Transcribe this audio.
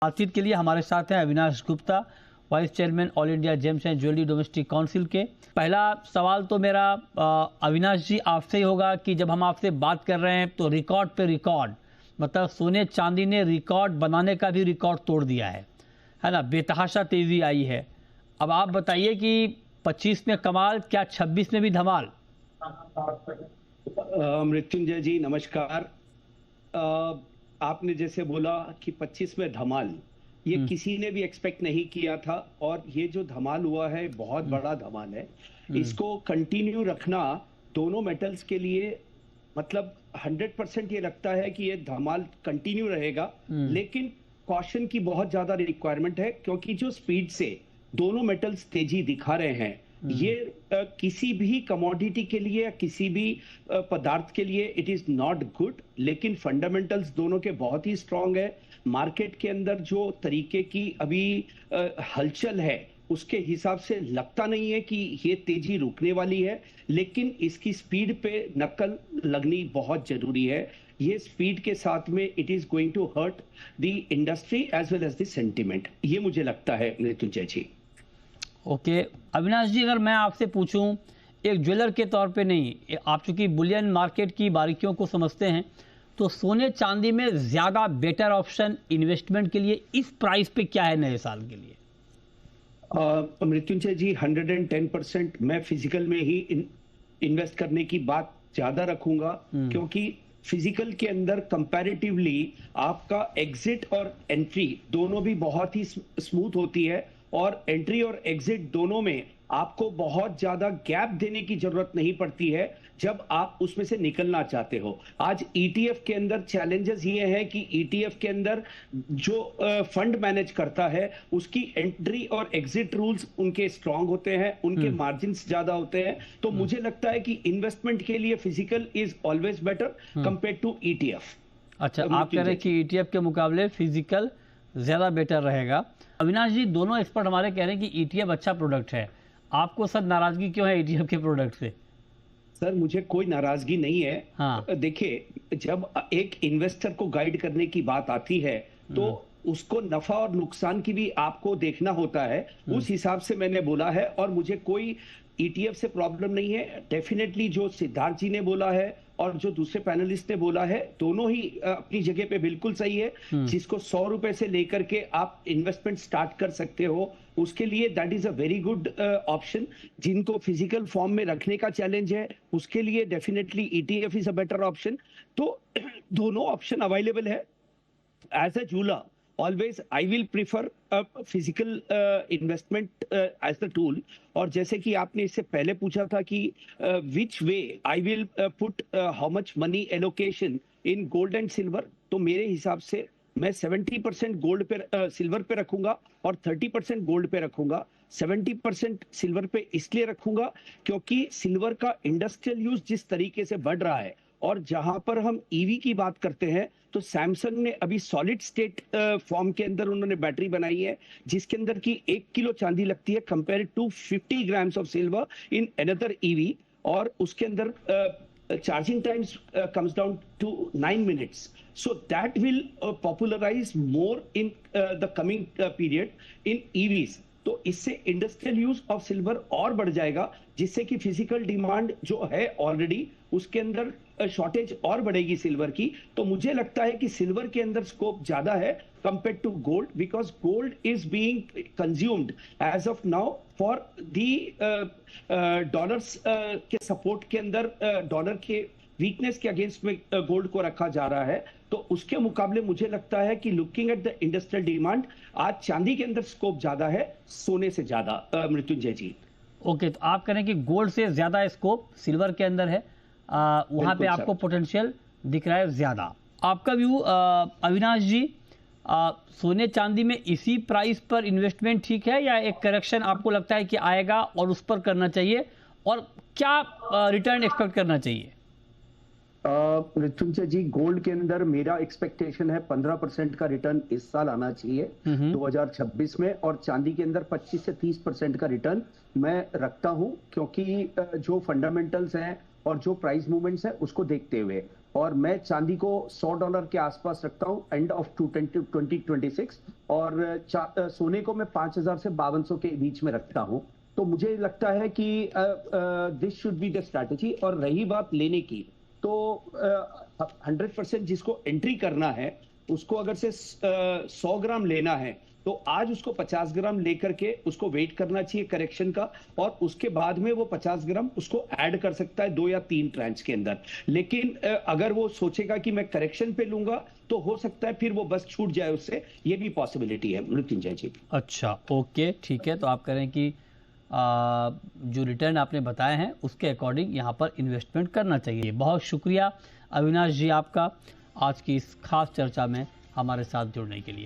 बातचीत के लिए हमारे साथ हैं Avinash Gupta, vice chairman all India James and jewellery domestic council के। पहला सवाल तो मेरा अविनाश जी आपसे ही होगा कि जब हम आपसे बात कर रहे हैं तो रिकॉर्ड पे रिकॉर्ड, मतलब सोने चांदी ने रिकॉर्ड बनाने का भी रिकॉर्ड तोड़ दिया है ना, बेतहाशा तेजी आई है। अब आप बताइए कि 25 में कमाल, क्या 26 में भी धमाल? मृत्युंजय जी नमस्कार। आपने जैसे बोला कि 25 में धमाल, ये किसी ने भी एक्सपेक्ट नहीं किया था और ये जो धमाल हुआ है बहुत बड़ा धमाल है। इसको कंटिन्यू रखना दोनों मेटल्स के लिए, मतलब 100% ये लगता है कि ये धमाल कंटिन्यू रहेगा, लेकिन कॉशन की बहुत ज्यादा रिक्वायरमेंट है क्योंकि जो स्पीड से दोनों मेटल्स तेजी दिखा रहे हैं ये किसी भी कमोडिटी के लिए, किसी भी पदार्थ के लिए इट इज नॉट गुड। लेकिन फंडामेंटल्स दोनों के बहुत ही स्ट्रांग है। मार्केट के अंदर जो तरीके की अभी हलचल है उसके हिसाब से लगता नहीं है कि ये तेजी रुकने वाली है, लेकिन इसकी स्पीड पे नकल लगनी बहुत जरूरी है। ये स्पीड के साथ में it is going to hurt the industry as well as the sentiment, ये मुझे लगता है मृत्युंजय जी। ओके अविनाश जी, अगर मैं आपसे पूछूं एक ज्वेलर के तौर पे नहीं, आप चूंकि बुलियन मार्केट की बारीकियों को समझते हैं, तो सोने चांदी में ज्यादा बेटर ऑप्शन इन्वेस्टमेंट के लिए इस प्राइस पे क्या है नए साल के लिए? मृत्युंजय जी 110% मैं फिजिकल में ही इन्वेस्ट करने की बात ज्यादा रखूंगा, क्योंकि फिजिकल के अंदर कंपैरेटिवली आपका एग्जिट और एंट्री दोनों भी बहुत ही स्मूथ होती है और एंट्री और एग्जिट दोनों में आपको बहुत ज्यादा गैप देने की जरूरत नहीं पड़ती है जब आप उसमें से निकलना चाहते हो। आज ईटीएफ के अंदर चैलेंजेस ये है कि ईटीएफ के अंदर जो फंड मैनेज करता है उसकी एंट्री और एग्जिट रूल्स उनके स्ट्रांग होते हैं, उनके मार्जिन्स ज्यादा होते हैं। तो मुझे लगता है कि इन्वेस्टमेंट के लिए physical is always better compare to ETF. अच्छा, आप कह रहे हैं कि ईटीएफ के मुकाबले फिजिकल ज्यादा बेटर रहेगा। अविनाश जी, दोनों एक्सपर्ट हमारे कह रहे हैं कि ईटीएफ अच्छा प्रोडक्ट है, आपको सर नाराजगी क्यों है ईटीएफ के प्रोडक्ट से? सर मुझे कोई नाराजगी नहीं है। हाँ। देखिए, जब एक इन्वेस्टर को गाइड करने की बात आती है तो उसको नफा और नुकसान की भी आपको देखना होता है, उस हिसाब से मैंने बोला है और मुझे कोई ईटीएफ से प्रॉब्लम नहीं है। डेफिनेटली जो सिद्धार्थ जी ने बोला है और जो दूसरे पैनलिस्ट ने बोला है दोनों ही अपनी जगह पे बिल्कुल सही है। जिसको 100 रुपए से लेकर के आप इन्वेस्टमेंट स्टार्ट कर सकते हो उसके लिए that is a very good option. जिनको फिजिकल फॉर्म में रखने का चैलेंज है उसके लिए definitely ETF is a better option. तो दोनों ऑप्शन अवेलेबल है। As a jeweller always I will prefer a physical investment as the tool। और जैसे कि आपने इससे पहले पूछा था कि which way I will put how much money allocation in gold and silver, तो मेरे हिसाब से मैं 70% गोल्ड पे सिल्वर पे रखूंगा और 30% गोल्ड पे रखूंगा। 70% सिल्वर पे इसलिए रखूंगा क्योंकि सिल्वर का इंडस्ट्रियल यूज जिस तरीके से बढ़ रहा है और जहां पर हम ईवी की बात करते हैं तो सैमसंग ने अभी सॉलिड स्टेट फॉर्म के अंदर उन्होंने बैटरी बनाई है जिसके अंदर की 1 किलो चांदी लगती है compare to 50 grams of silver in another EV. और उसके अंदर charging times comes down to 9 minutes. So that will popularize more in the coming period in EVs। तो इससे इंडस्ट्रियल यूज ऑफ सिल्वर और बढ़ जाएगा जिससे कि फिजिकल डिमांड जो है ऑलरेडी उसके अंदर शॉर्टेज और बढ़ेगी सिल्वर की। तो मुझे लगता है कि सिल्वर के अंदर स्कोप ज्यादा है compare to gold, because gold is being consumed as of now for the dollars के सपोर्ट के अंदर, डॉलर के वीकनेस के अगेंस्ट में गोल्ड को रखा जा रहा है। तो उसके मुकाबले मुझे लगता है कि looking at the industrial demand आज चांदी के अंदर स्कोप ज्यादा है सोने से ज्यादा। मृत्युंजय जी ओके, तो आप कह रहे हैं कि गोल्ड से ज्यादा स्कोप सिल्वर के अंदर है, वहां पे आपको पोटेंशियल दिख रहा है ज्यादा। आपका व्यू अविनाश जी, सोने चांदी में इसी प्राइस पर इन्वेस्टमेंट ठीक है या एक करेक्शन आपको लगता है कि आएगा और उस पर करना चाहिए, और क्या रिटर्न एक्सपेक्ट करना चाहिए? मृत्युंजय जी, गोल्ड के अंदर मेरा एक्सपेक्टेशन है 15% का रिटर्न इस साल आना चाहिए 2026 में, और चांदी के अंदर 25 से 30% का रिटर्न मैं रखता हूं क्योंकि जो फंडामेंटल्स हैं और जो प्राइस मूवमेंट्स हैं उसको देखते हुए। और मैं चांदी को $100 के आसपास रखता हूं एंड ऑफ 2026 और सोने को मैं 5000 से 5200 के बीच में रखता हूं। तो मुझे लगता है कि this should be the strategy. और रही बात लेने की, तो 100% जिसको एंट्री करना है उसको अगर से 100 ग्राम लेना है तो आज उसको 50 ग्राम लेकर के उसको वेट करना चाहिए करेक्शन का, और उसके बाद में वो 50 ग्राम उसको ऐड कर सकता है 2 या 3 ट्रांच के अंदर। लेकिन अगर वो सोचेगा कि मैं करेक्शन पे लूंगा तो हो सकता है फिर वो बस छूट जाए उससे, ये भी पॉसिबिलिटी है मृत्युंजय जी। अच्छा, ओके, ठीक है। तो आप कह रहे हैं कि जो रिटर्न आपने बताए हैं उसके अकॉर्डिंग यहाँ पर इन्वेस्टमेंट करना चाहिए। बहुत शुक्रिया अविनाश जी आपका आज की इस खास चर्चा में हमारे साथ जुड़ने के लिए।